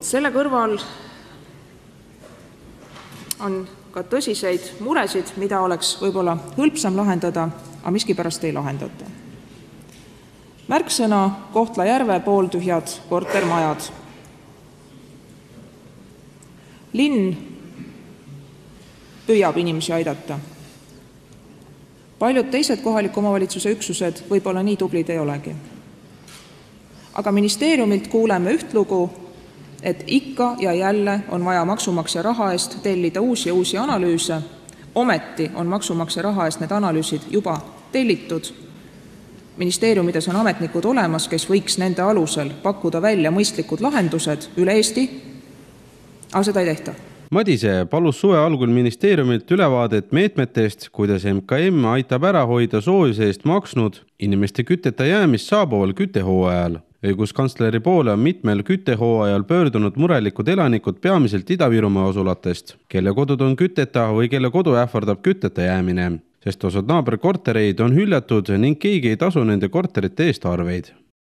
Selle kõrval on ka tõsiseid muresid, mida oleks võib-olla hõlpsam lahendada, aga miskipärast ei lahendata. Märksõna Kohtla-Järve pooltühjad kortermajad. Linn püüab inimesi aidata. Paljud teised kohaliku omavalitsuse üksused võib-olla nii tublid ei olegi. Aga ministeeriumilt kuuleme üht lugu, et ikka ja jälle on vaja maksumaksja raha eest tellida uusi analüüse. Ometi on maksumaksja raha eest need analüüsid juba tellitud. Ministeeriumides on ametnikud olemas, kes võiks nende alusel pakkuda välja mõistlikud lahendused üle Eesti, aga seda ei tehta. Madise palus suve algul ministeeriumilt ülevaadet meetmetest, kuidas MKM aitab ära hoida soojuse eest maksnud inimeste kütteta jäämist saabuval küttehooajal. Õiguskantsleri poole on mitmel küttehooajal pöördunud murelikud elanikud peamiselt Ida-Virumaa asulatest, kelle kodud on kütteta või kelle kodu ähvardab kütteta jäämine, sest osad naaberkortereid on hüljatud ning keegi ei tasu nende korterite eest arveid.